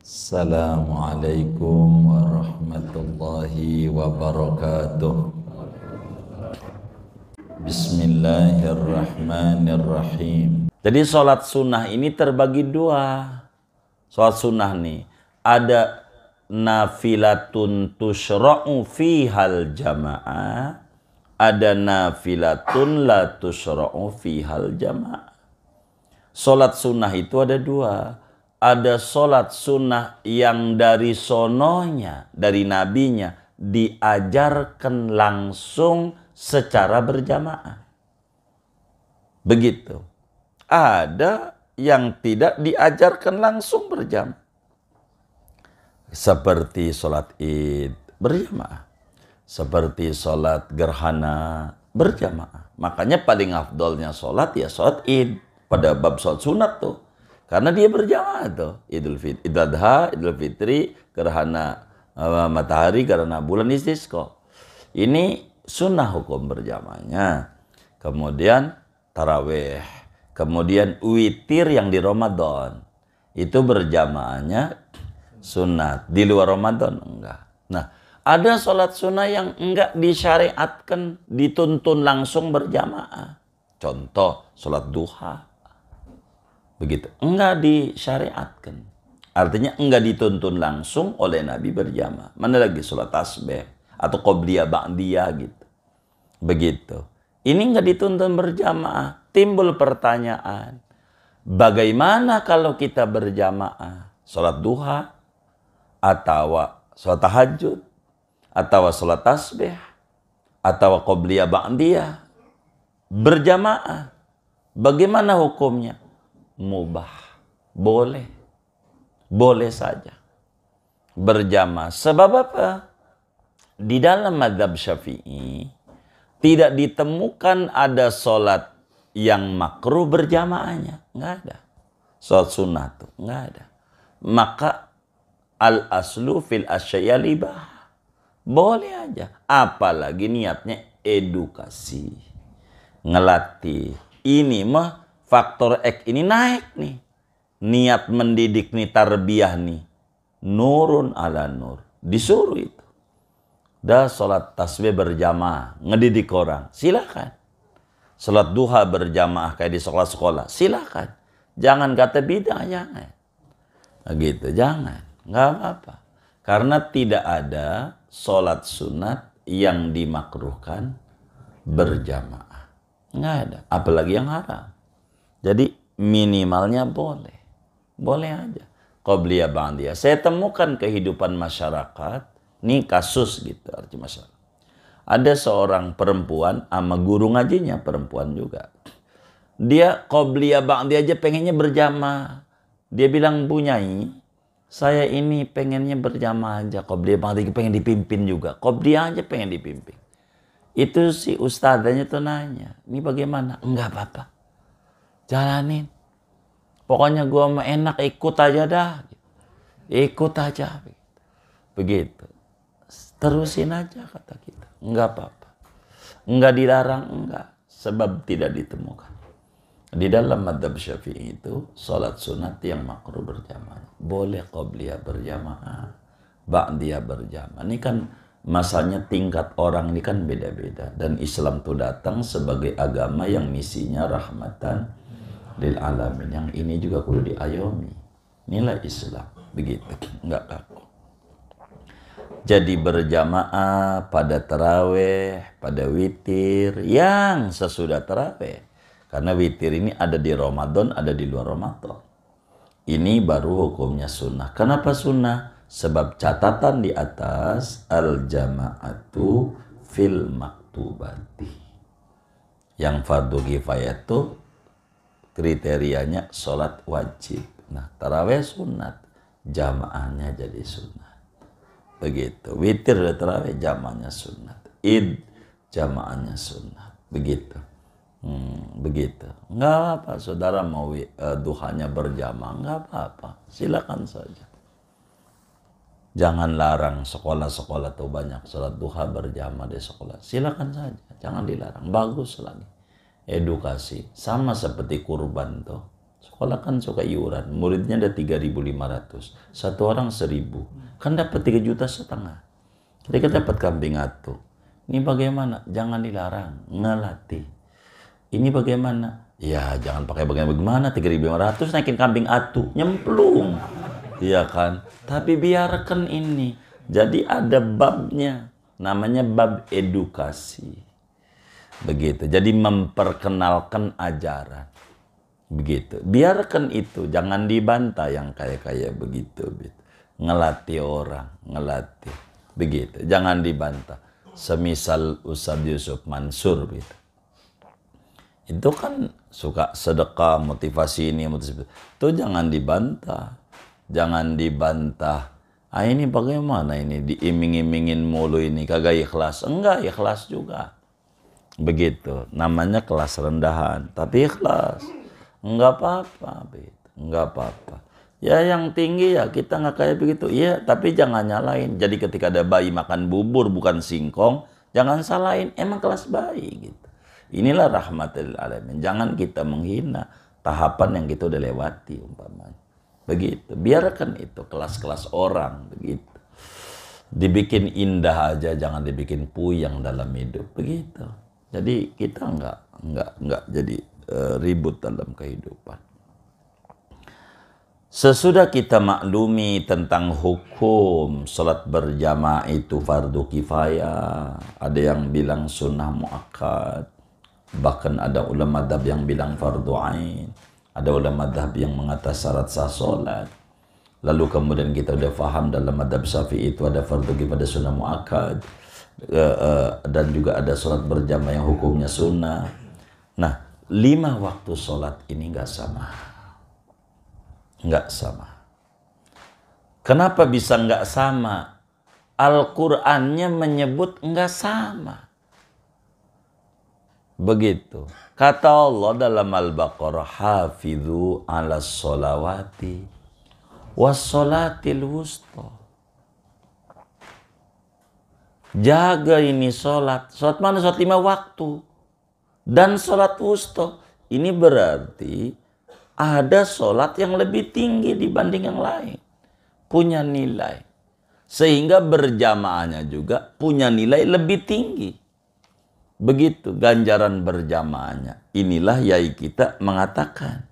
Assalamualaikum warahmatullahi wabarakatuh. Bismillahirrahmanirrahim. Jadi sholat sunnah ini terbagi dua. Sholat sunnah nih, ada nafilatun tushra'u fihal jamaah, ada nafilatun la tushra'u fihal jamaah. Sholat sunnah itu ada dua. Ada sholat sunnah yang dari sononya, dari nabinya, diajarkan langsung secara berjamaah. Begitu. Ada yang tidak diajarkan langsung berjamaah. Seperti sholat id berjamaah. Seperti sholat gerhana berjamaah. Makanya paling afdolnya sholat ya sholat id. Pada bab sholat sunat tuh. Karena dia berjamaah tuh. Idul Adha, Idul Fitri, gerhana matahari, gerhana bulan istisqa. Ini sunnah hukum berjamaahnya. Kemudian tarawih. Kemudian witir yang di Ramadan. Itu berjamaahnya sunat. Di luar Ramadan enggak. Nah, ada sholat sunnah yang enggak disyariatkan, dituntun langsung berjamaah. Contoh, sholat duha. Begitu. Enggak disyariatkan. Artinya enggak dituntun langsung oleh Nabi berjamaah. Mana lagi sholat tasbih atau qobliyah ba'diyah gitu. Begitu. Ini enggak dituntun berjamaah. Timbul pertanyaan. Bagaimana kalau kita berjamaah? Sholat duha atau sholat tahajud atau sholat tasbih atau qobliyah ba'diyah berjamaah. Bagaimana hukumnya? Mubah. Boleh. Boleh saja. Berjamaah. Sebab apa? Di dalam mazhab Syafi'i tidak ditemukan ada sholat yang makruh berjamaahnya. Nggak ada. Sholat sunnah tuh. Nggak ada. Maka al-aslu fil asyaya libah. Boleh aja. Apalagi niatnya edukasi. Ngelatih. Ini mah faktor X ini naik nih. Niat mendidik nih, tarbiyah nih. Nurun ala nur. Disuruh itu. Dah sholat tasbih berjamaah. Ngedidik orang. Silakan. Sholat duha berjamaah kayak di sekolah-sekolah. Silakan. Jangan kata bid'ah, jangan. Gitu, jangan. Nggak apa-apa. Karena tidak ada sholat sunat yang dimakruhkan berjamaah. Nggak ada. Apalagi yang haram. Jadi minimalnya boleh. Boleh aja. Qobliyah ba'diyah. Saya temukan kehidupan masyarakat. Ini kasus gitu arti masyarakat. Ada seorang perempuan sama guru ngajinya perempuan juga. Dia qobliyah ba'diyah aja pengennya berjamaah. Dia bilang, Bu Nyai, saya ini pengennya berjamaah aja. Qobliyah ba'diyah pengen dipimpin juga. Qobliyah aja pengen dipimpin. Itu si ustadzanya tuh nanya, ini bagaimana? Enggak apa-apa. Jalanin. Pokoknya gua mah enak, ikut aja dah. Ikut aja. Begitu. Terusin aja kata kita. Enggak apa-apa. Enggak dilarang, enggak. Sebab tidak ditemukan. Di dalam mazhab Syafi'i itu, sholat sunat yang makruh berjamaah. Boleh qobliyah berjamaah. Ba'diyah berjamaah. Ini kan masanya tingkat orang ini kan beda-beda. Dan Islam itu datang sebagai agama yang misinya rahmatan lil alamin. Yang ini juga kudu diayomi. Inilah Islam. Begitu. Enggak kaku. Jadi berjamaah pada tarawih, pada witir yang sesudah tarawih. Karena witir ini ada di Ramadan, ada di luar Ramadan. Ini baru hukumnya sunnah. Kenapa sunnah? Sebab catatan di atas al-jama'atu fil maktubati. Yang fardu kifayah itu kriterianya sholat wajib. Nah, tarawih sunat, jamaahnya jadi sunat. Begitu. Witir dan tarawih jamaahnya sunat. Id jamaahnya sunat. Begitu. Begitu. Nggak apa, saudara mau duhanya berjamaah, nggak apa-apa. Silakan saja. Jangan larang sekolah-sekolah tuh banyak sholat duha berjamaah di sekolah. Silakan saja. Jangan dilarang. Bagus lagi. Edukasi. Sama seperti kurban tuh. sekolah kan suka iuran, muridnya ada 3.500, satu orang 1.000, kan dapat 3,5 juta. Ketika dapat kambing atu, ini bagaimana? Jangan dilarang, ngelatih. Ini bagaimana? Ya jangan pakai bagaimana, 3.500 naikin kambing atu, nyemplung. Iya kan? Tapi biarkan ini. Jadi ada babnya, namanya bab edukasi. Begitu. Jadi memperkenalkan ajaran. Begitu. Biarkan itu, jangan dibantah yang kayak begitu. Ngelatih orang, ngelatih. Begitu. Jangan dibantah. Semisal Ustadz Yusuf Mansur gitu. Itu kan suka sedekah, motivasi ini, motivasi itu, jangan dibantah. Jangan dibantah. Ah ini bagaimana ini diiming-imingin mulu ini, kagak ikhlas. Enggak, ikhlas juga. Begitu, namanya kelas rendahan, tapi ikhlas. Enggak apa-apa, enggak apa-apa. Ya yang tinggi ya kita nggak kayak begitu. Iya, tapi jangan nyalain. Jadi ketika ada bayi makan bubur bukan singkong, jangan salahin. Emang kelas bayi gitu. Inilah rahmatil alamin. Jangan kita menghina tahapan yang kita udah lewati umpamanya. Begitu. Biarkan itu kelas-kelas orang begitu. Dibikin indah aja, jangan dibikin puyeng dalam hidup. Begitu. Jadi kita enggak jadi ribut dalam kehidupan. Sesudah kita maklumi tentang hukum salat berjamaah itu fardu kifayah, ada yang bilang sunnah muakkad, bahkan ada ulama madhab yang bilang fardu ain, ada ulama madhab yang mengatas syarat sah salat. Lalu kemudian kita udah paham dalam madhab Syafi'i itu ada fardu kifayah, sunnah muakkad, dan juga ada salat berjamaah yang hukumnya sunnah. Nah, 5 waktu salat ini enggak sama. Enggak sama. Kenapa bisa enggak sama? Al-Qur'annya menyebut enggak sama. Begitu. Kata Allah dalam Al-Baqarah, hafidhu ala sholawati wassolatil wusta. Jaga ini sholat. Sholat mana? Sholat 5 waktu. Dan sholat wusta. Ini berarti ada sholat yang lebih tinggi dibanding yang lain. Punya nilai. Sehingga berjamaahnya juga punya nilai lebih tinggi. Begitu ganjaran berjamaahnya. Inilah yai kita mengatakan.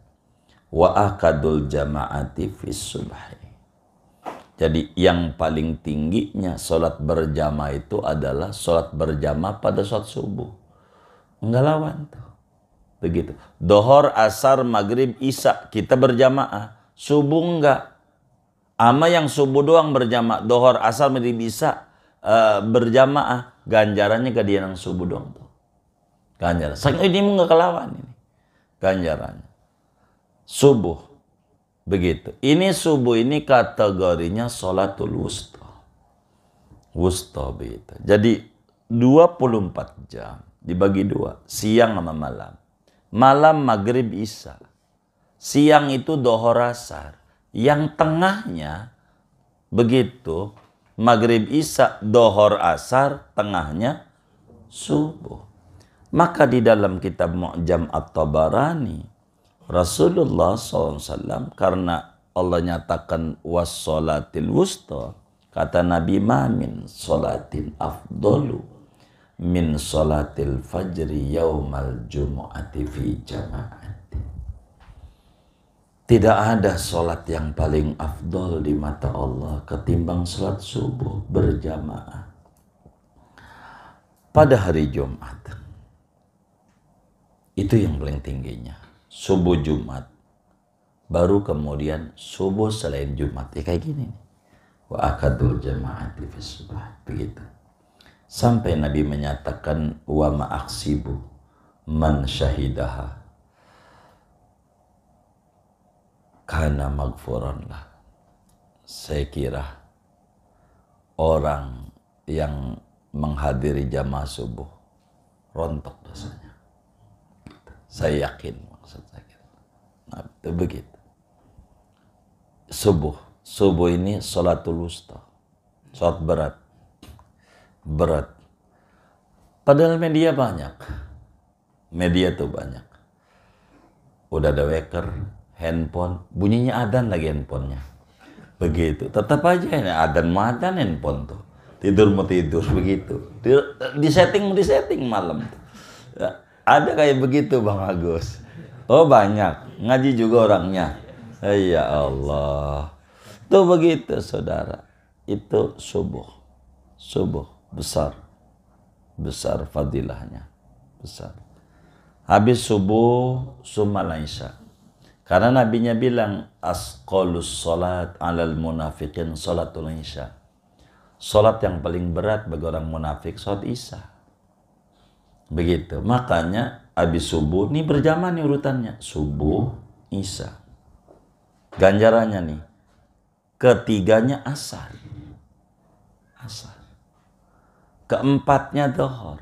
Wa akadul jama'ati fis subhi. Jadi yang paling tingginya sholat berjamaah itu adalah sholat berjamaah pada sholat subuh. Enggak lawan tuh. Begitu. Dohor, asar, maghrib, isya kita berjamaah. Subuh enggak. Ama yang subuh doang berjamaah. Dohor, asar, maghrib, isya berjamaah. Ganjarannya ke dia yang subuh doang tuh. Ganjaran. Saking ini enggak kelawan ini. Ganjarannya. Subuh. Begitu. Ini subuh ini kategorinya sholatul wusta. Wusta begitu. Jadi 24 jam dibagi 2. Siang sama malam. Malam maghrib isya. Siang itu dohor asar. Yang tengahnya begitu. Maghrib isya, dohor asar, tengahnya subuh. Maka di dalam kitab Mu'jam At-Tabarani, Rasulullah SAW, karena Allah nyatakan wassolatil wusta, kata Nabi, ma min solatin afdolu min solatil fajri yaumal jumu'ati fi jama'ati. Tidak ada solat yang paling afdol di mata Allah ketimbang solat subuh berjamaah pada hari Jumat. Itu yang paling tingginya. Subuh Jumat. Baru kemudian subuh selain Jumat. Ya kayak gini. Wa akadul jama'ati fi subh. Begitu. Sampai Nabi menyatakan wa ma'aksibu man syahidaha kana maghfuran lah. Saya kira orang yang menghadiri jamaah subuh rontok dosanya. Saya yakin maksud saya. Nah, itu begitu. Subuh ini sholatul wusta. Sholat berat. Padahal media banyak. Media tuh banyak. Udah ada weker, handphone, bunyinya adzan lagi handphonenya. Begitu, tetap aja ini adzan mau adzan handphone tuh. Tidur mau tidur begitu. Di setting malam. Ada kayak begitu Bang Agus. Oh banyak, ngaji juga orangnya. Ya Allah. Tuh begitu saudara. Itu subuh. Subuh besar. Besar fadilahnya. Besar. Habis subuh summal isya. Karena nabinya bilang asqalus salat 'alal munafiqin salatul isya. Salat yang paling berat bagi orang munafik salat isya. Begitu. Makanya habis subuh nih berjamaah nih urutannya. Subuh, isya. Ganjarannya nih. Ketiganya asar. Asar. Keempatnya dhuhur.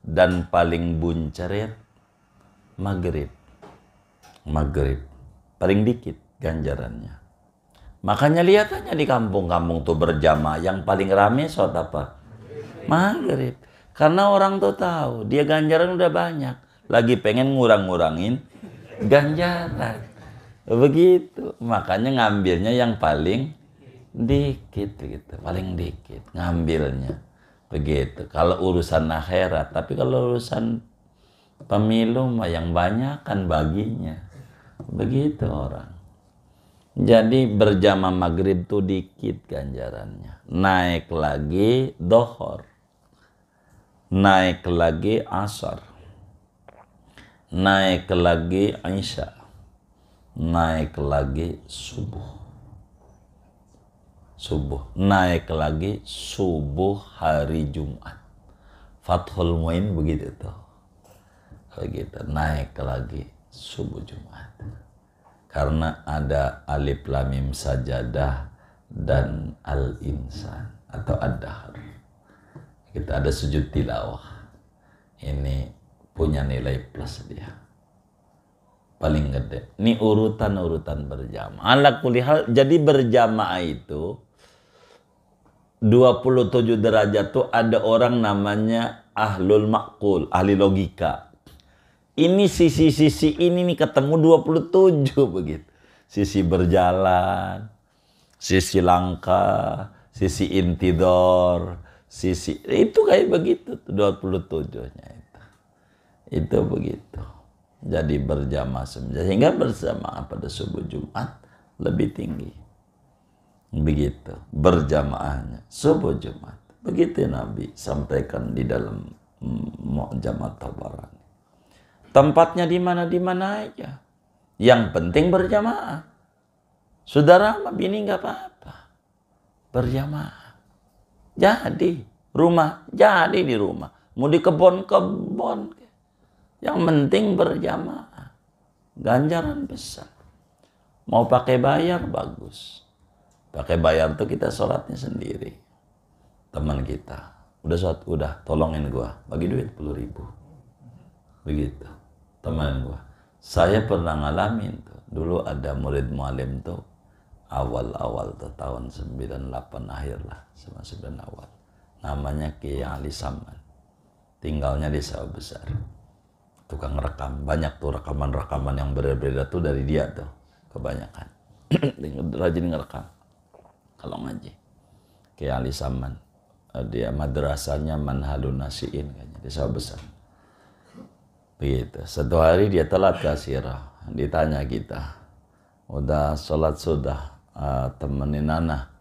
Dan paling bunceret maghrib. Maghrib. Paling dikit ganjarannya. Makanya lihat aja di kampung-kampung tuh berjamaah yang paling rame sholat apa? Maghrib. Karena orang tuh tahu dia ganjaran udah banyak. Lagi pengen ngurang-ngurangin ganjaran. Begitu. Makanya ngambilnya yang paling dikit gitu. Paling dikit ngambilnya. Begitu. Kalau urusan akhirat. Tapi kalau urusan pemilu mah yang banyak kan baginya. Begitu orang. Jadi berjamaah maghrib tuh dikit ganjarannya. Naik lagi dhuhur. Naik lagi asar. Naik lagi isya. Naik lagi subuh. Subuh. Naik lagi subuh hari Jumat. Fathul Muin begitu tuh. Begitu. Naik lagi subuh Jumat. Karena ada alif lam mim sajadah dan al-insan atau ad-dahr. Kita ada sujud tilawah. Ini punya nilai plus dia. Paling gede. Ini urutan-urutan berjamaah. Ala kulli hal, jadi berjamaah itu 27 derajat tuh ada orang namanya ahlul maqul, ahli logika. Ini sisi-sisi ini nih ketemu 27 begitu. Sisi berjalan, sisi langkah, sisi intidor, sisi itu kayak begitu 27-nya itu. Itu begitu. Jadi berjamaah sehingga berjamaah pada subuh Jumat lebih tinggi. Begitu berjamaahnya subuh Jumat. Begitu Nabi sampaikan di dalam Mu'jam at-Tabarani. Tempatnya di mana aja. Yang penting berjamaah. Saudara sama bini nggak apa-apa. Berjamaah. Jadi rumah, jadi di rumah. Mau di kebon. Yang penting berjamaah. Ganjaran besar. Mau pakai bayar bagus. Pakai bayar tuh kita sholatnya sendiri. Teman kita. Udah sholat, udah tolongin gua. Bagi duit 10.000. Begitu. Teman gua. Saya pernah ngalamin tuh. Dulu ada murid mualim tuh. Awal-awal tuh tahun 98 akhir lah. Sama 9 awal. Namanya Kiai Ali Saman. Tinggalnya di Sawah Besar. Tukang rekam. Banyak tuh rekaman-rekaman yang berbeda tuh dari dia tuh. Kebanyakan. Rajin ngerekam. Kalau ngaji. Kiai Ali Saman. Dia madrasahnya Manhalun Nasiin kayaknya. Di Sawah Besar. Begitu. Satu hari dia telat ke Asirah. Ditanya kita. Udah sholat sudah. Temenin anak.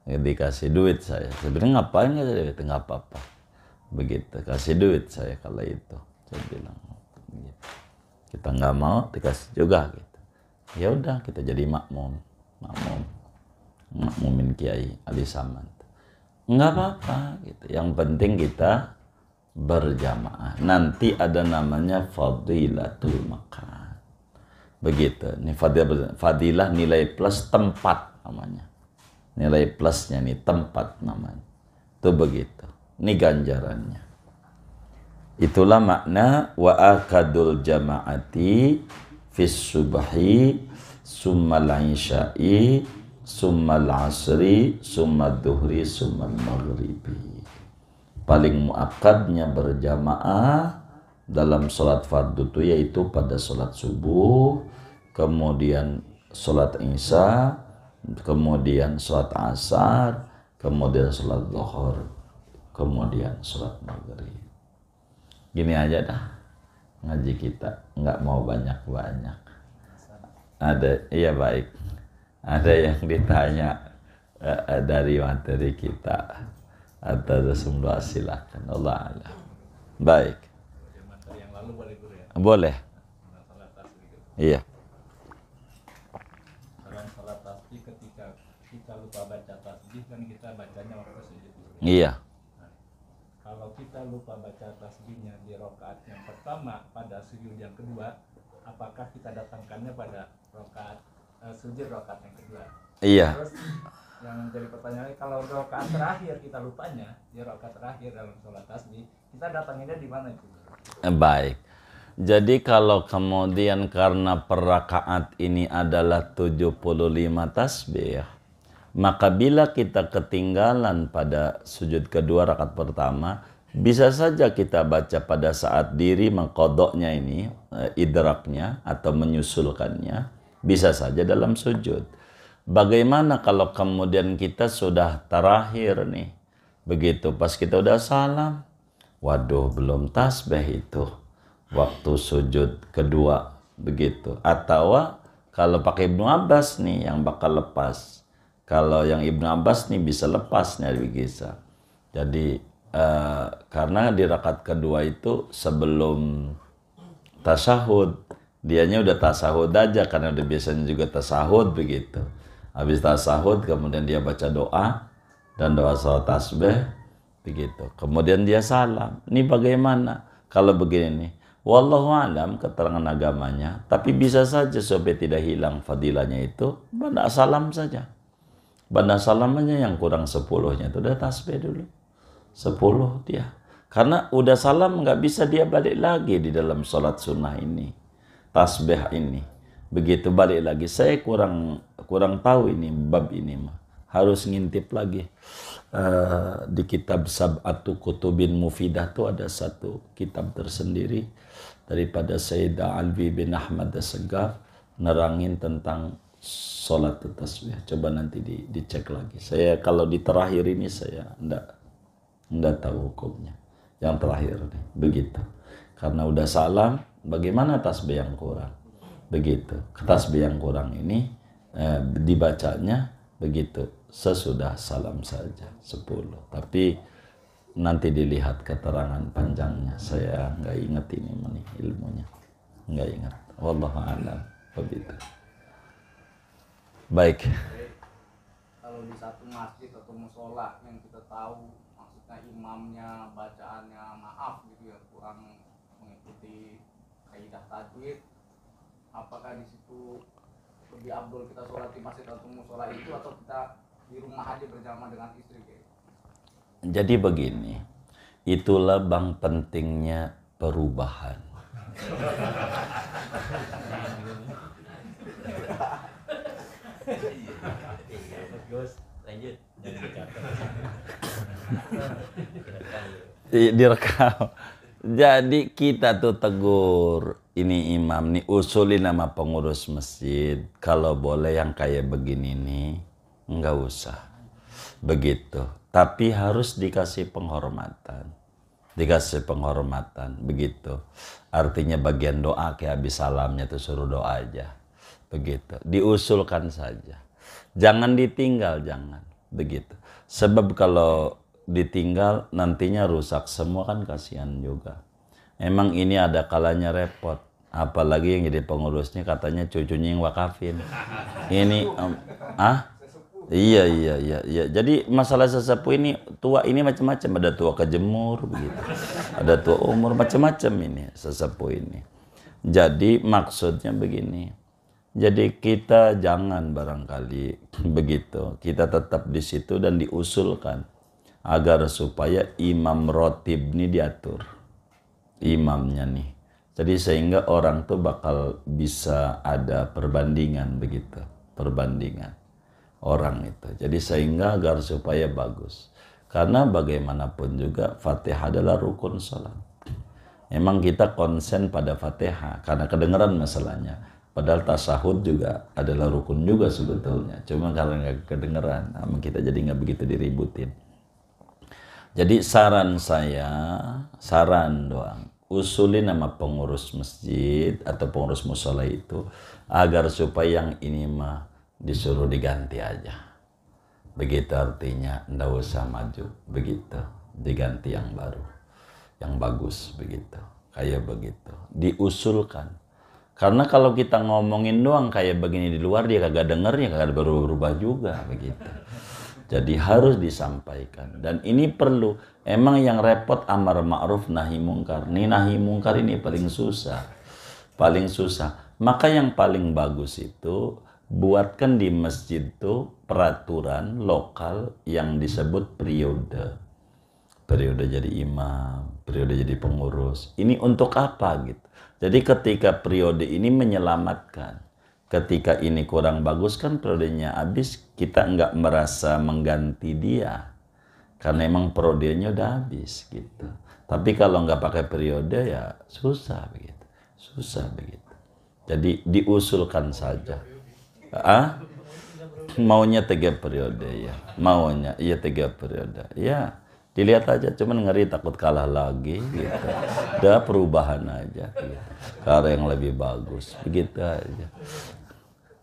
Dikasih duit saya. Sebenarnya ngapain nggak saya? Nggak apa-apa. Begitu. Kasih duit saya kalau itu. Saya bilang. Begitu. Kita nggak mau dikasih juga gitu. Ya udah kita jadi makmum. Makmumin Kiai Ali Saman. Nggak apa-apa gitu. Yang penting kita berjamaah. Nanti ada namanya fadilatul makan. Begitu. Ini fadilah nilai plus tempat namanya. Nilai plusnya nih tempat namanya. Itu begitu. Ini ganjarannya. Itulah makna wa akadul jama'ati fis subhi summal isya'i summal asri summal duhri summal maghribi. Paling muakkadnya berjamaah dalam sholat fardu itu yaitu pada sholat subuh, kemudian sholat isya, kemudian sholat asar, kemudian sholat zuhur, kemudian sholat maghrib. Gini aja dah ngaji kita, nggak mau banyak-banyak. Ada, iya baik. Ada yang ditanya dari materi kita atau semua, silakan. Allah alam. Baik. Materi yang lalu boleh guru ya? Boleh. Salat tasbih. Iya. Dalam salat tasbih ketika kita lupa baca tasbih kan kita bacanya waktu sujud. Iya. Nah, kalau kita lupa baca tasbihnya di rakaat yang pertama pada sujud yang kedua, apakah kita datangkannya pada rakaat sujud rakaat yang kedua? Iya. Terus yang jadi pertanyaan, kalau rakaat terakhir kita lupanya di rakaat terakhir dalam sholat tasbih, kita datanginnya di mana itu? Baik. Jadi kalau kemudian karena per rakaat ini adalah 75 tasbih, maka bila kita ketinggalan pada sujud kedua rakaat pertama, bisa saja kita baca pada saat diri mengkodoknya ini, idraknya atau menyusulkannya, bisa saja dalam sujud. Bagaimana kalau kemudian kita sudah terakhir nih, begitu pas kita udah salam, waduh belum tasbih itu waktu sujud kedua, begitu. Atau kalau pakai Ibnu Abbas nih yang bakal lepas, kalau yang Ibnu Abbas nih bisa lepas nih bisa. Jadi karena di rakaat kedua itu sebelum tasyahud, dianya udah tasahud aja karena udah biasanya juga tasahud begitu. Habis tasahud kemudian dia baca doa dan doa salat tasbih begitu. Kemudian dia salam. Ini bagaimana? Kalau begini nih, wallahu alam keterangan agamanya, tapi bisa saja supaya tidak hilang fadilahnya itu, banda salam saja. Banda salam aja yang kurang 10-nya itu udah tasbih dulu. 10 dia. Karena udah salam nggak bisa dia balik lagi di dalam sholat sunnah ini. Tasbih ini. Begitu balik lagi. Saya kurang tahu ini bab ini mah. Harus ngintip lagi. Di kitab Sab'atu Kutubin Mufidah itu ada satu kitab tersendiri daripada Sayyidah Alwi bin Ahmad As-Segaf nerangin tentang sholat tasbih. Coba nanti dicek lagi. Saya kalau di terakhir ini saya enggak tahu hukumnya. Yang terakhir nih, begitu. Karena udah salam, bagaimana tasbih yang kurang? Begitu. Tasbih yang kurang ini dibacanya begitu sesudah salam saja 10. Tapi nanti dilihat keterangan panjangnya. Saya nggak ingat ini ilmunya. Nggak ingat. Wallahu a'lam. Begitu. Baik. Kalau di satu masjid atau musola yang kita tahu maksudnya imamnya bacaannya maaf gitu ya, kurang mengikuti kaidah tajwid, apakah di situ lebih abdul kita sholat di masjid atau musola itu, atau kita di rumah aja berjamaah dengan istri kayak? Jadi begini, itulah bang pentingnya perubahan. Direkam. Jadi kita tuh tegur ini imam nih, usulin nama pengurus masjid, kalau boleh yang kayak begini nih nggak usah begitu, tapi harus dikasih penghormatan, begitu. Artinya bagian doa kayak habis salamnya tuh suruh doa aja, begitu. Diusulkan saja, jangan ditinggal, jangan begitu. Sebab kalau ditinggal nantinya rusak semua kan, kasihan juga. Emang ini ada kalanya repot, apalagi yang jadi pengurusnya katanya cucunya yang wakafin. Ini Iya. Jadi masalah sesepuh ini, tua ini macam-macam, ada tua kejemur begitu. Ada tua umur macam-macam ini sesepuh ini. Jadi maksudnya begini. Jadi kita jangan barangkali begitu. Kita tetap di situ dan diusulkan agar supaya imam rotib ini diatur. Imamnya nih. Jadi sehingga orang tuh bakal bisa ada perbandingan begitu. Perbandingan orang itu. Jadi sehingga agar supaya bagus. Karena bagaimanapun juga Fatihah adalah rukun salat. Emang kita konsen pada Fatihah karena kedengaran masalahnya. Padahal tasahud juga adalah rukun juga sebetulnya. Cuma karena nggak kedengeran, sama kita jadi nggak begitu diributin. Jadi saran saya, saran doang, usulin nama pengurus masjid atau pengurus musola itu agar supaya yang ini mah disuruh diganti aja. Begitu artinya, ndak usah maju, begitu, diganti yang baru, yang bagus, begitu, kayak begitu, diusulkan. Karena kalau kita ngomongin doang kayak begini di luar, dia kagak denger, ya kagak berubah juga, begitu. Jadi harus disampaikan. Dan ini perlu. Emang yang repot amar ma'ruf nahi mungkar. Ini nahi mungkar ini paling susah. Paling susah. Maka yang paling bagus itu, buatkan di masjid itu peraturan lokal yang disebut periode. Periode jadi imam, periode jadi pengurus. Ini untuk apa gitu. Jadi ketika periode ini menyelamatkan, ketika ini kurang bagus kan periodenya habis, kita nggak merasa mengganti dia. Karena emang periodenya udah habis gitu. Tapi kalau nggak pakai periode ya susah begitu. Susah begitu. Jadi diusulkan saja. Maunya 3 periode ya. Maunya, iya 3 periode. Ya. Dilihat aja, cuman ngeri takut kalah lagi gitu. Udah perubahan aja gitu. Cara yang lebih bagus, begitu aja.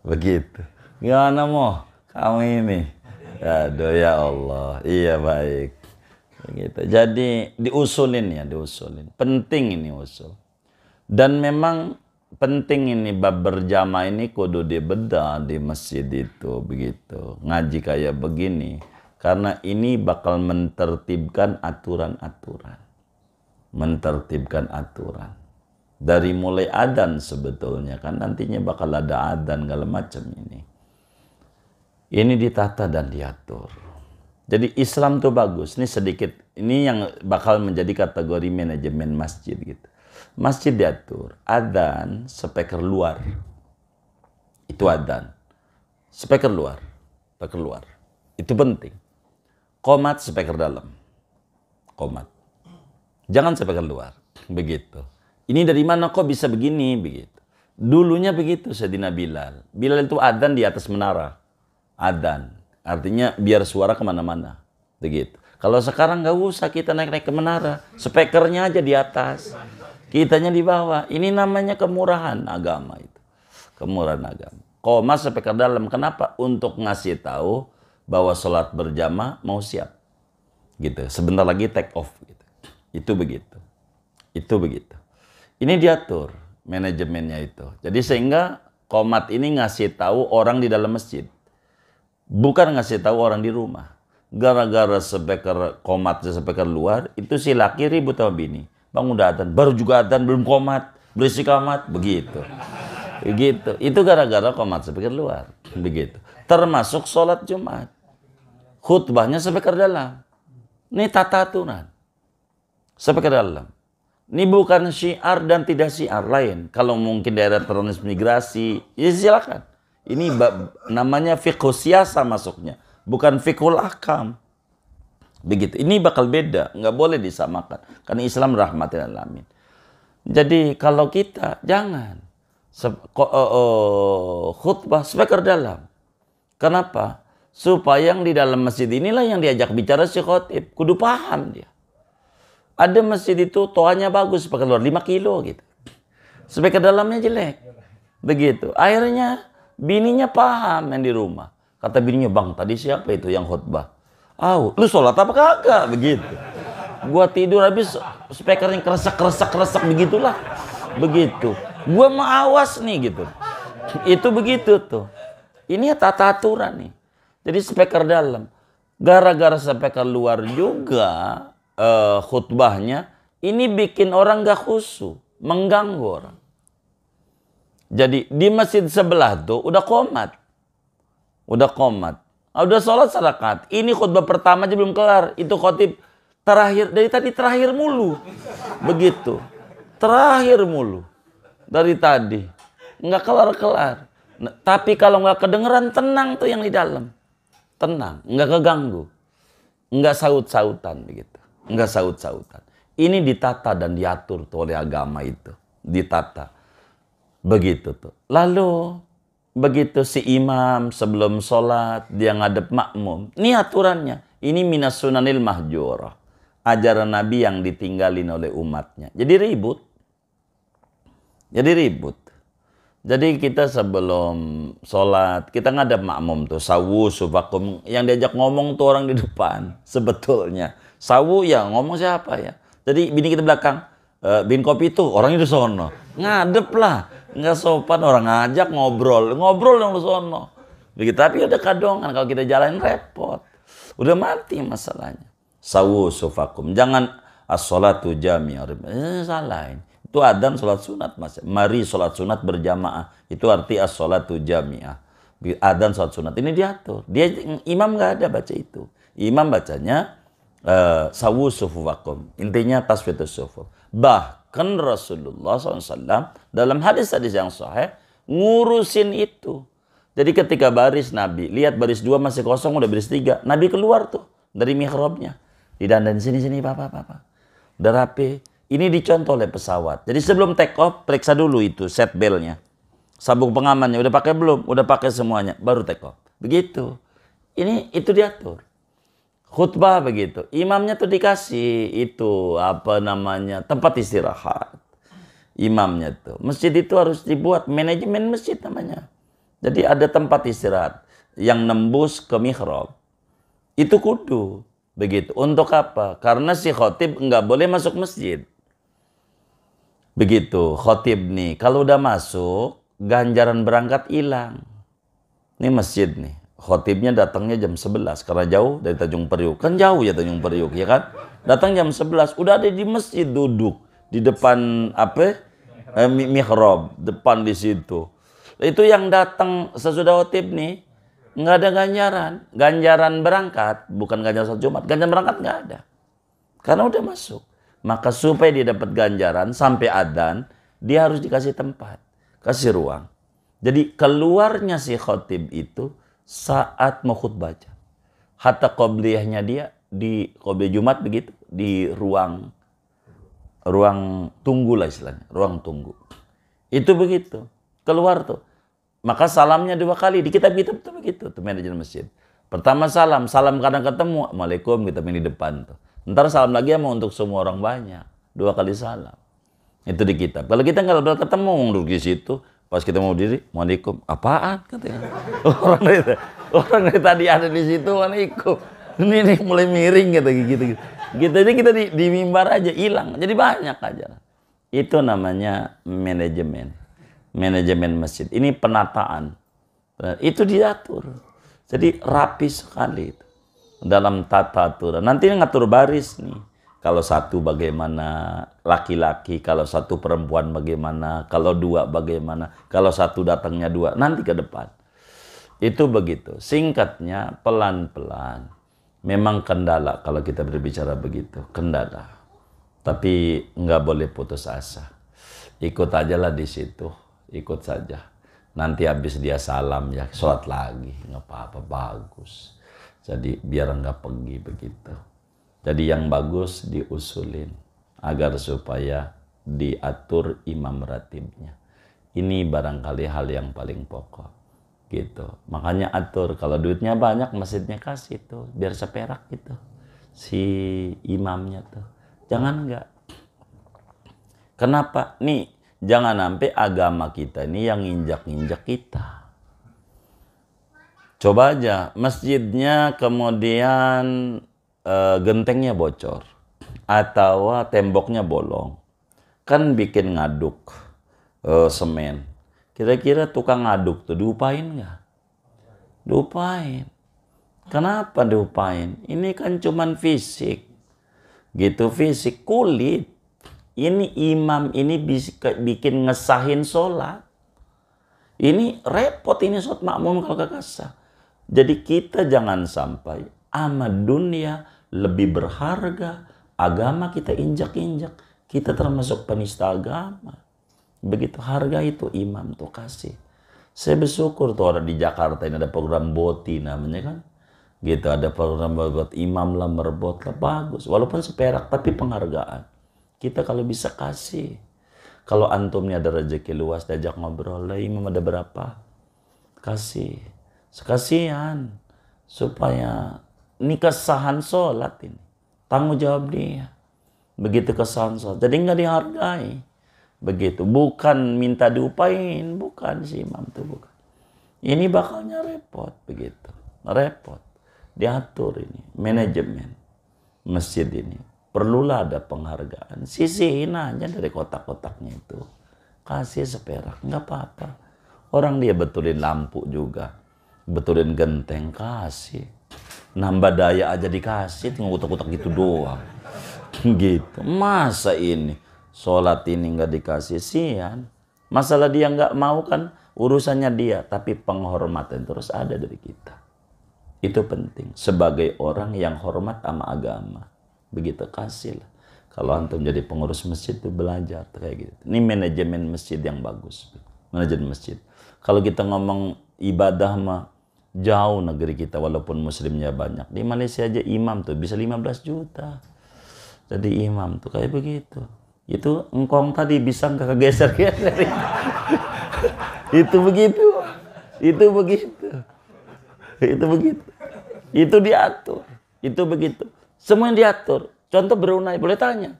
Begitu. Gimana mau kamu ini? Aduh ya Allah, iya baik. Begitu. Jadi diusulin ya, diusulin. Penting ini usul. Dan memang penting ini bab berjamaah ini kudu dibedah di masjid itu begitu. Ngaji kayak begini. Karena ini bakal mentertibkan aturan-aturan. Mentertibkan aturan. Dari mulai adzan sebetulnya kan nantinya bakal ada adzan segala macam ini. Ini ditata dan diatur. Jadi Islam tuh bagus. Ini sedikit, ini yang bakal menjadi kategori manajemen masjid gitu. Masjid diatur, adzan speaker luar. Itu adzan. Speaker luar. Speaker luar. Itu penting. Qomat speaker dalam. Qomat. Jangan speaker luar. Begitu. Ini dari mana kok bisa begini? Begitu. Dulunya begitu Sayyidina Bilal. Bilal itu adzan di atas menara. Adzan. Artinya biar suara kemana-mana. Begitu. Kalau sekarang nggak usah kita naik-naik ke menara. Speakernya aja di atas. Kitanya di bawah. Ini namanya kemurahan agama itu. Kemurahan agama. Qomat speaker dalam. Kenapa? Untuk ngasih tahu bahwa sholat berjamaah mau siap, gitu. Sebentar lagi take off, gitu. Itu begitu, itu begitu. Ini diatur manajemennya itu. Jadi sehingga qomat ini ngasih tahu orang di dalam masjid, bukan ngasih tahu orang di rumah. Gara-gara speaker qomat speaker luar, itu si laki ribut sama bini. Bang udah adzan, baru juga adzan belum qomat, berisik amat, begitu. Begitu. Itu gara-gara qomat speaker luar, begitu. Termasuk sholat Jumat. Khutbahnya speaker dalam. Ini tata aturan. Speaker dalam. Ini bukan syiar dan tidak syiar lain. Kalau mungkin daerah transmigrasi, ya silakan. Ini namanya fiqh siasa masuknya. Bukan fiqhul ahkam. Begitu. Ini bakal beda. Nggak boleh disamakan. Karena Islam rahmatil alamin. Jadi kalau kita, jangan. Khutbah speaker dalam. Kenapa? Supaya yang di dalam masjid inilah yang diajak bicara si khotib. Kudu paham dia. Ada masjid itu toanya bagus, pakai luar 5 kilo gitu. Speaker dalamnya jelek. Begitu. Akhirnya bininya paham yang di rumah. Kata bininya, bang tadi siapa itu yang khutbah? Lu sholat apa kagak? Begitu. Gua tidur habis speakernya keresak begitulah. Begitu. Gua mau awas nih gitu. Itu begitu tuh. Ini tata aturan nih. Jadi speaker dalam. Gara-gara speaker luar juga khutbahnya, ini bikin orang gak khusyuk, mengganggu orang. Jadi di masjid sebelah tuh udah qomat. Udah qomat. Udah sholat rakaat. Ini khutbah pertama aja belum kelar. Itu khotib terakhir. Dari tadi terakhir mulu. Begitu. Terakhir mulu. Dari tadi. Nggak kelar-kelar. Nah, tapi kalau nggak kedengeran, tenang tuh yang di dalam. Tenang. Nggak keganggu. Nggak saut-sautan begitu. Nggak saut-sautan. Ini ditata dan diatur tuh oleh agama itu. Ditata. Begitu tuh. Lalu begitu si imam sebelum sholat dia ngadep makmum. Ini aturannya. Ini minas sunanil mahjurah. Ajaran Nabi yang ditinggalin oleh umatnya. Jadi ribut. Jadi kita sebelum sholat, kita ngadep makmum tuh. Sawu sufakum. Yang diajak ngomong tuh orang di depan. Sebetulnya. Sawu ya ngomong siapa ya? Jadi bini kita belakang. Bin kopi tuh orangnya di sono. Ngadep lah. Nggak sopan orang ngajak ngobrol yang di sono. Begitu, tapi udah kadongan kalau kita jalanin repot. Udah mati masalahnya. Sawu sufakum. Jangan as-sholatu jami'ah. Salahin. Itu adzan sholat sunat mas. Mari sholat sunat berjamaah. Itu arti as-sholatu jami'ah. Adzan sholat sunat. Ini diatur. Imam nggak ada baca itu. Imam bacanya sawu sufufakum. Intinya tasfiyatus sufuf. Bahkan Rasulullah SAW dalam hadis-hadis yang sahih ngurusin itu. Jadi ketika baris Nabi, lihat baris 2 masih kosong, udah baris 3. Nabi keluar tuh dari mihrabnya. Didandan sini papa. Udah rapi. Ini dicontoh oleh pesawat. Jadi sebelum take off, periksa dulu itu set beltnya. Sabuk pengamannya udah pakai belum? Udah pakai semuanya, baru take off. Begitu. Itu diatur. Khutbah begitu. Imamnya tuh dikasih itu tempat istirahat. Imamnya tuh. Masjid itu harus dibuat manajemen masjid namanya. Jadi ada tempat istirahat yang nembus ke mihrab. Itu kudu. Begitu. Untuk apa? Karena si khotib nggak boleh masuk masjid. Begitu. Khotib nih. Kalau udah masuk, ganjaran berangkat hilang. Ini masjid nih. Khotibnya datangnya jam 11. Karena jauh dari Tanjung Priuk. Kan jauh ya Tanjung Priuk, ya kan? Datang jam 11. Udah ada di masjid duduk. Di depan mihrab. Depan di situ. Itu yang datang sesudah khotib nih. Nggak ada ganjaran. Ganjaran berangkat, bukan ganjaran sholat Jumat. Ganjaran berangkat nggak ada. Karena udah masuk. Maka supaya dia dapat ganjaran sampai adzan, dia harus dikasih tempat. Kasih ruang. Jadi keluarnya si khotib itu saat mau khutbah. Hatta qobliyahnya dia di qobliyah Jumat begitu. Di ruang tunggu lah istilahnya. Ruang tunggu. Itu begitu. Keluar tuh. Maka salamnya 2 kali. Di kitab-kitab tuh begitu. Tuh manajer masjid. Pertama salam kadang ketemu. Waalaikum kita main di depan tuh. Ntar salam lagi mau untuk semua orang banyak. 2 kali salam. Itu di kitab. Kalau kita nggak ketemu duduk di situ. Pas kita mau diri, Waalaikum. Apaan katanya. Orang dari tadi ada di situ. Waalaikum. Ini mulai miring gitu. Jadi kita di mimbar aja hilang. Jadi banyak aja. Itu namanya manajemen masjid. Ini penataan. Itu diatur. Jadi rapi sekali itu. Dalam tata aturan. Nanti ngatur baris nih. Kalau satu bagaimana laki-laki, kalau satu perempuan bagaimana, kalau 2 bagaimana, kalau satu datangnya 2, nanti ke depan. Itu begitu. Singkatnya pelan-pelan. Memang kendala kalau kita berbicara begitu. Kendala. Tapi nggak boleh putus asa. Ikut aja lah di situ. Ikut saja. Nanti habis dia salam ya sholat lagi. Nggak apa-apa, bagus. Jadi biar nggak pergi begitu. Jadi yang bagus diusulin. Agar supaya diatur imam ratibnya. Ini barangkali hal yang paling pokok. Gitu. Makanya atur. Kalau duitnya banyak masjidnya kasih tuh. Biar seperak gitu. Si imamnya tuh. Jangan nggak. Kenapa? Nih. Jangan sampai agama kita ini yang injak-injak kita. Coba aja masjidnya kemudian gentengnya bocor atau temboknya bolong. Kan bikin ngaduk semen. Kira-kira tukang ngaduk tuh diupain nggak? Diupain. Kenapa diupain? Ini kan cuman fisik. Gitu fisik, kulit. Ini imam ini bisa bikin ngesahin sholat. Ini repot ini sholat makmum kalau gak sah. Jadi kita jangan sampai amat dunia lebih berharga. Agama kita injak-injak. Kita termasuk penista agama. Begitu harga itu imam tuh kasih. Saya bersyukur tuh ada di Jakarta ini ada program BOTI namanya kan. Gitu ada program buat imam lah merebut lah bagus. Walaupun seperak tapi penghargaan. Kita kalau bisa kasih. Kalau antum nih ada rezeki luas, diajak ngobrol, lah imam ada berapa? Kasih. Sekasian. Supaya ini kesahan sholat ini. Tanggung jawab dia. Begitu kesahan sholat. Jadi nggak dihargai. Begitu. Bukan minta diupain. Bukan si imam tuh. Bukan. Ini bakalnya repot. Begitu. Repot. Diatur ini. Manajemen masjid ini. Perlulah ada penghargaan. Sisihin aja dari kotak-kotaknya itu. Kasih seperak. Nggak apa-apa. Orang dia betulin lampu juga. Betulin genteng. Kasih. Nambah daya aja dikasih. Tinggal kotak-kotak gitu doang. Gitu. Masa ini sholat ini nggak dikasih sian. Masalah dia nggak mau kan urusannya dia. Tapi penghormatan terus ada dari kita. Itu penting. Sebagai orang yang hormat sama agama. Begitu kasih lah. Kalau antum jadi pengurus masjid tuh belajar kayak gitu. Ini manajemen masjid yang bagus. Manajemen masjid. Kalau kita ngomong ibadah mah jauh negeri kita walaupun muslimnya banyak. Di Malaysia aja imam tuh bisa 15 juta. Jadi imam tuh kayak begitu. Itu engkong tadi bisa nggak kegeser-geser. Itu begitu. Itu begitu. Itu begitu. Itu diatur. Itu begitu. Semua yang diatur. Contoh Brunei, boleh tanya.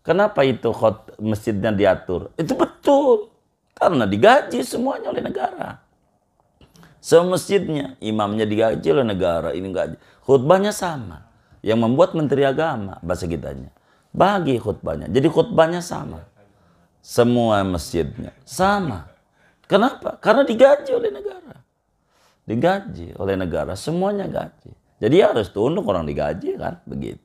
Kenapa itu masjidnya diatur? Itu betul. Karena digaji semuanya oleh negara. Semua masjidnya, imamnya digaji oleh negara. Ini gaji. Khutbahnya sama. Yang membuat Menteri Agama, bahasa kitanya. Bagi khutbahnya. Jadi khutbahnya sama. Semua masjidnya sama. Kenapa? Karena digaji oleh negara. Digaji oleh negara. Semuanya gaji. Jadi harus tunduk orang digaji kan, begitu.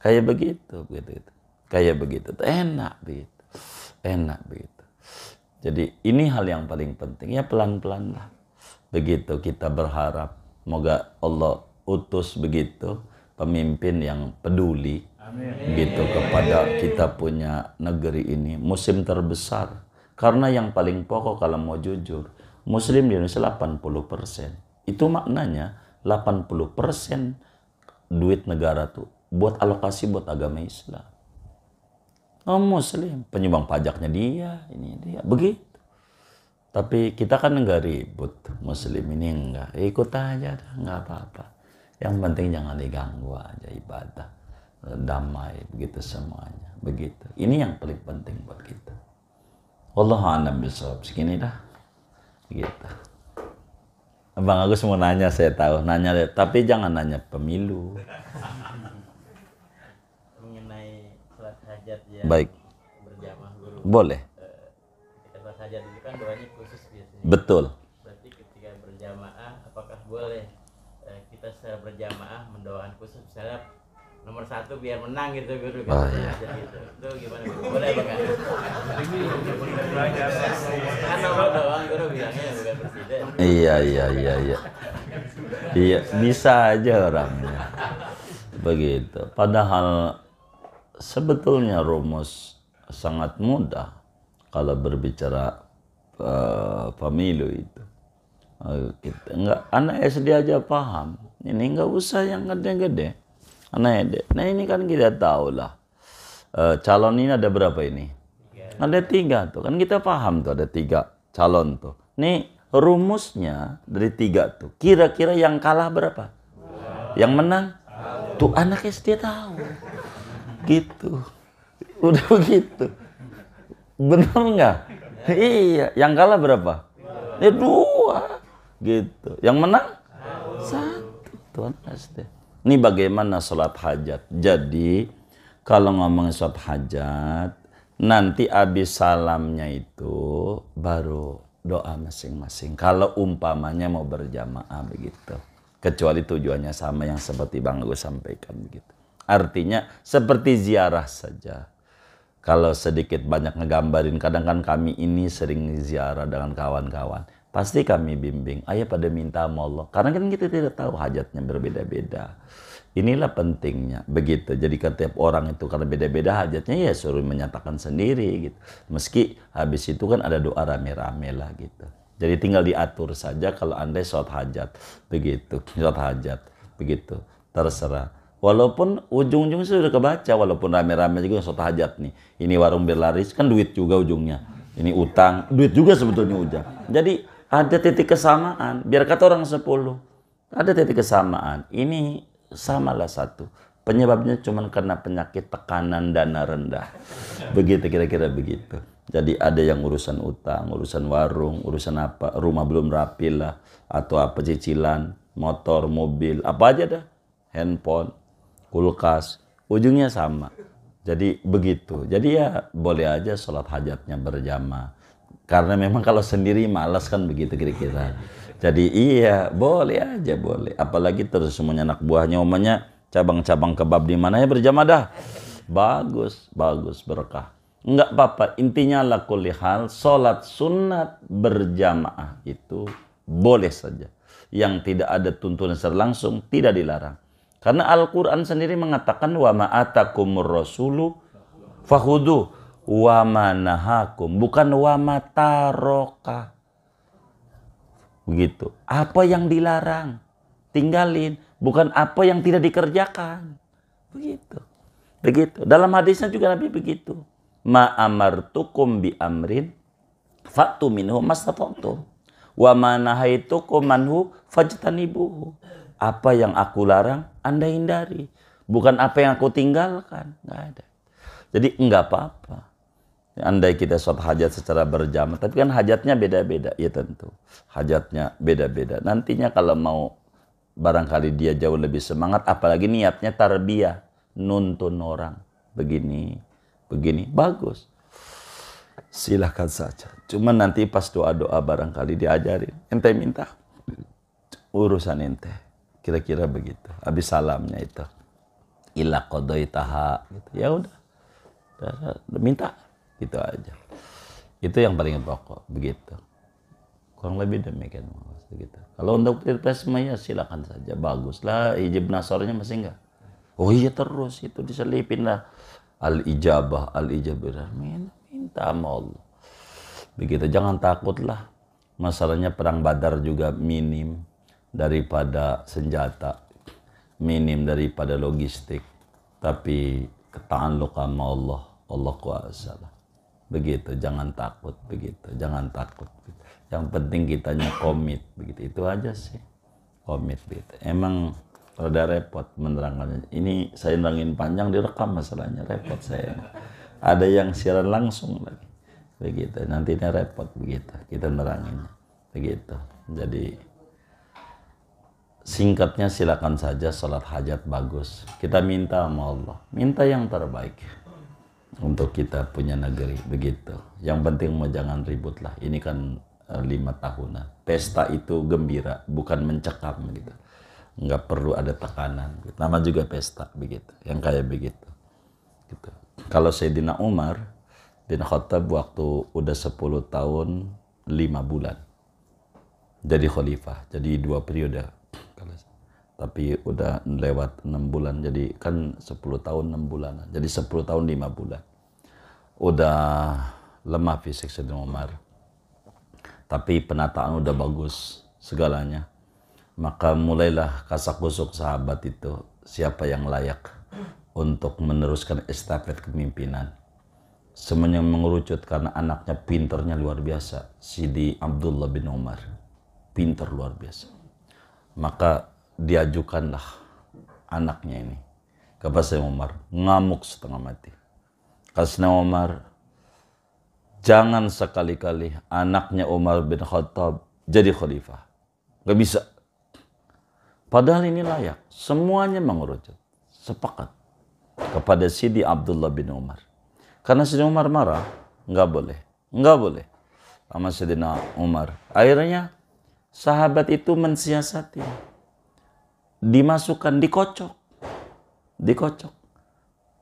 Kayak begitu, begitu. Kayak begitu. Enak begitu. Enak begitu. Jadi ini hal yang paling penting. Ya pelan-pelan lah. Begitu kita berharap. Moga Allah utus begitu pemimpin yang peduli. Amin. Gitu kepada kita punya negeri ini. Muslim terbesar. Karena yang paling pokok kalau mau jujur. Muslim di Indonesia 80%. Itu maknanya 80% duit negara tuh buat alokasi buat agama Islam. Oh Muslim, penyumbang pajaknya dia, ini dia, begitu. Tapi kita kan enggak ribut, Muslim ini enggak, ikut aja dah, enggak apa-apa. Yang penting jangan diganggu aja ibadah, damai, begitu semuanya, begitu. Ini yang paling penting buat kita. Wallahu a'lam bishawab, segini dah, gitu. Bang Agus mau nanya, saya tahu. Nanya, tapi jangan nanya pemilu. Mengenai sholat hajat ya. Baik. Berjamaah guru. Boleh. Ketika sholat hajat itu kan doanya khusus biasanya. Betul. Berarti ketika berjamaah, apakah boleh kita secara berjamaah mendoakan khusus misalnya nomor 1 biar menang gitu guru Oh, gitu, iya. gitu. Itu gimana guru? Boleh apa enggak? Ini banyak Kan nomor doang guru bilangnya bukan presiden. Iya. Iya, bisa aja orangnya. Begitu. Padahal sebetulnya rumus sangat mudah kalau berbicara pemilu itu. Kita enggak, anak SD aja paham. Ini enggak usah yang gede-gede. Anak SD. Nah ini kan kita tahu lah. Calon ini ada berapa ini? Ada 3 tuh. Kan kita paham tuh ada 3 calon tuh. Nih rumusnya dari 3 tuh. Kira-kira yang kalah berapa? Yang menang? Tuh anak SD tahu. Gitu. Udah begitu. Benar nggak? Iya. Yang kalah berapa? Ya 2. Gitu. Yang menang? 1. Tuh anak SD. Ini bagaimana sholat hajat. Jadi kalau ngomongin sholat hajat, nanti habis salamnya itu baru doa masing-masing. Kalau umpamanya mau berjamaah begitu. Kecuali tujuannya sama yang seperti Bang Agus sampaikan begitu. Artinya seperti ziarah saja. Kalau sedikit banyak ngegambarin, kadang kan kami ini sering ziarah dengan kawan-kawan. Pasti kami bimbing, ayo pada minta sama Allah. Karena kan kita tidak tahu hajatnya berbeda-beda. Inilah pentingnya, begitu. Jadi setiap orang itu karena beda-beda hajatnya ya suruh menyatakan sendiri gitu. Meski habis itu kan ada doa rame-rame lah gitu. Jadi tinggal diatur saja kalau andai sholat hajat, begitu. Sholat hajat, begitu. Terserah. Walaupun ujung-ujungnya sudah kebaca, walaupun rame-rame juga sholat hajat nih. Ini warung berlaris, kan duit juga ujungnya. Ini utang, duit juga sebetulnya ujung. Jadi ada titik kesamaan, biar kata orang 10. Ada titik kesamaan, ini samalah satu. Penyebabnya cuma karena penyakit tekanan dana rendah. Begitu kira-kira begitu. Jadi ada yang urusan utang, urusan warung, urusan apa, rumah belum rapi lah, atau apa cicilan, motor, mobil, apa aja dah, handphone, kulkas, ujungnya sama. Jadi begitu. Jadi ya boleh aja sholat hajatnya berjamaah. Karena memang kalau sendiri malas kan begitu kira-kira. Jadi iya boleh aja boleh. Apalagi terus semuanya anak buahnya umumnya cabang-cabang kebab di mana ya berjamaah dah. Bagus, bagus berkah. Enggak apa-apa, intinya ala kulli hal sholat sunat berjamaah itu boleh saja. Yang tidak ada tuntunan secara langsung tidak dilarang. Karena Al-Quran sendiri mengatakan wa ma'atakumur rasulu fahudu wa manahakum, bukan wa mataroka. Begitu. Apa yang dilarang tinggalin, bukan apa yang tidak dikerjakan. Begitu. Begitu. Dalam hadisnya juga Nabi begitu. Ma amartukum bi amrin fatu minhu mastata'tum wa ma nahaitukum anhu fajtanibuhu. Apa yang aku larang Anda hindari, bukan apa yang aku tinggalkan. Nggak ada. Jadi enggak apa-apa andai kita sholat hajat secara berjamaah, tapi kan hajatnya beda-beda. Ya tentu hajatnya beda-beda. Nantinya kalau mau barangkali dia jauh lebih semangat, apalagi niatnya tarbiyah, nuntun orang begini begini, bagus, silahkan saja. Cuman nanti pas doa-doa barangkali diajarin, ente minta urusan ente, kira-kira begitu. Habis salamnya itu ila qadoitaha gitu. Ya udah minta gitu aja. Itu yang paling pokok begitu. Kurang lebih demikian gitu. Kalau untuk pilpres ya silakan saja, bagus lah. Hijab nasornya masih enggak? Oh iya terus itu diselipin lah. Al-ijabah, al-ijabah. Minta sama Allah. Begitu, jangan takutlah. Masalahnya perang Badar juga minim daripada senjata, minim daripada logistik. Tapi ketaanluk sama Allah, Allah kuasa lah. Begitu, jangan takut begitu, jangan takut. Yang penting kitanya komit begitu, itu aja sih. Komit begitu. Emang rada repot menerangkannya. Ini saya nerangin panjang direkam masalahnya, repot saya. Ada yang siaran langsung lagi. Begitu. Nantinya repot begitu. Kita nerangin. Begitu. Jadi singkatnya silakan saja sholat hajat bagus. Kita minta sama Allah. Minta yang terbaik untuk kita punya negeri. Begitu. Yang penting mau jangan ribut lah. Ini kan 5 tahunan. Pesta itu gembira, bukan mencekam gitu. Nggak perlu ada tekanan. Nama juga pesta begitu, yang kayak begitu. Gitu. Kalau Sayyidina Umar bin Khattab waktu udah 10 tahun 5 bulan jadi khalifah, jadi 2 periode. Tapi udah lewat 6 bulan, jadi kan 10 tahun 6 bulan. Jadi 10 tahun 5 bulan. Udah lemah fisik Sayyidina Umar. Tapi penataan udah bagus segalanya. Maka mulailah kasak-kusuk sahabat itu, siapa yang layak untuk meneruskan estafet kepemimpinan. Semuanya mengerucut karena anaknya pinternya luar biasa, Sidi Abdullah bin Umar, pinter luar biasa. Maka diajukanlah anaknya ini kepada Sayyidina Umar, ngamuk setengah mati. Sayyidina Umar, jangan sekali-kali anaknya Umar bin Khattab jadi khalifah, gak bisa. Padahal ini layak. Semuanya mengerucut. Sepakat. Kepada Sidi Abdullah bin Umar. Karena Sidi Umar marah. Nggak boleh. Nggak boleh. Sama Sidina Umar. Akhirnya sahabat itu mensiasati. Dimasukkan, dikocok. Dikocok.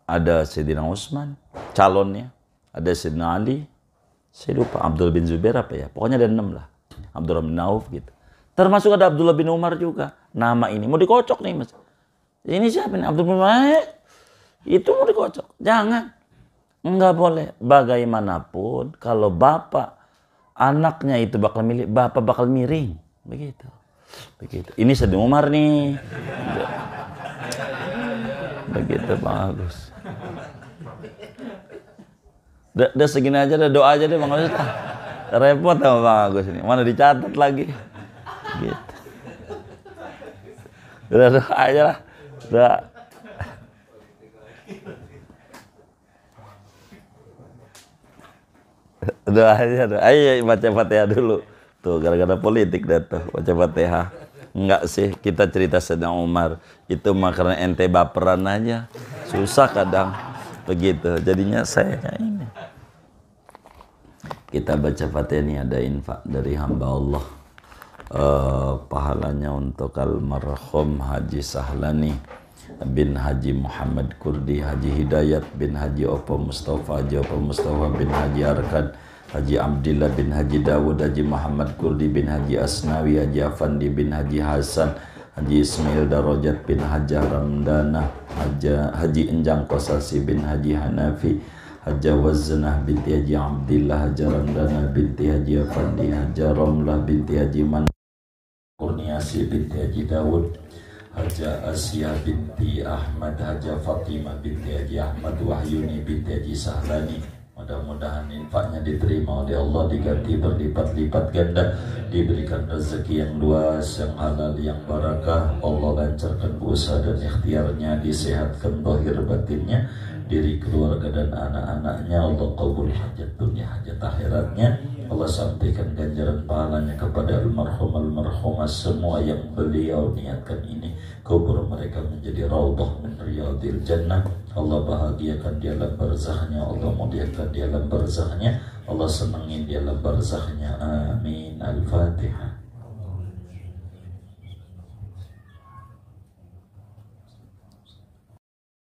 Ada Sidina Utsman, calonnya. Ada Sidina Ali. Saya lupa Abdul bin Zubair apa ya. Pokoknya ada 6 lah. Abdurrahman bin Auf gitu. Termasuk ada Abdullah bin Umar juga. Nama ini mau dikocok nih mas. Ini siapa nih? Abdullah bin Umar. Itu mau dikocok. Jangan. Enggak boleh. Bagaimanapun kalau bapak anaknya itu bakal milih, bapak bakal miring. Begitu. Begitu. Ini Sayyidina Umar nih. Begitu Bang Agus. Udah segini aja, udah doa aja deh Bang Agus. Repot sama Bang Agus ini. Mana dicatat lagi. Gitu. Udah doa aja lah. Udah. Doa aja, doa. Ayo baca Fatihah dulu. Tuh gara-gara politik dah tuh baca Fatihah. Enggak sih, kita cerita Sayyidina Umar itu mah karena ente baperan aja. Susah kadang begitu. Jadinya saya ini. Kita baca Fatihah ini ada infak dari hamba Allah. Pahalanya untuk almarhum Haji Sahlani bin Haji Muhammad Kurdi, Haji Hidayat bin Haji Opo Mustafa, Haji Opo Mustafa bin Haji Arkan, Haji Abdillah bin Haji Dawud, Haji Muhammad Kurdi bin Haji Asnawi, Haji Afandi bin Haji Hasan, Haji Ismail Darajat bin Haji Ramdana, Haji Enjang Kosasi bin Haji Hanafi, Haji Waznah binti Haji Abdillah, Haji Ramdana binti Haji Afandi, Haji Ramlah binti Haji Man Kurniasi binti Haji Dawud, Haji Asia binti Ahmad, Haji Fatimah binti Haji Ahmad, Wahyuni binti Haji Sahlani. Mudah-mudahan infaknya diterima oleh Allah, diganti berlipat-lipat ganda, diberikan rezeki yang luas, yang halal, yang barakah. Allah lancarkan usaha dan ikhtiarnya, disehatkan zahir batinnya, diri keluarga dan anak-anaknya. Allah qabul hajat dunia, hajat akhiratnya. Allah sampaikan ganjaran pahalanya kepada almarhumah semua yang beliau niatkan ini. Kubur mereka menjadi raudhah min riyadil jannah. Allah bahagiakan di alam barzahnya, Allah muliakan di alam barzahnya, Allah senangi di alam barzahnya. Amin. Al-Fatihah.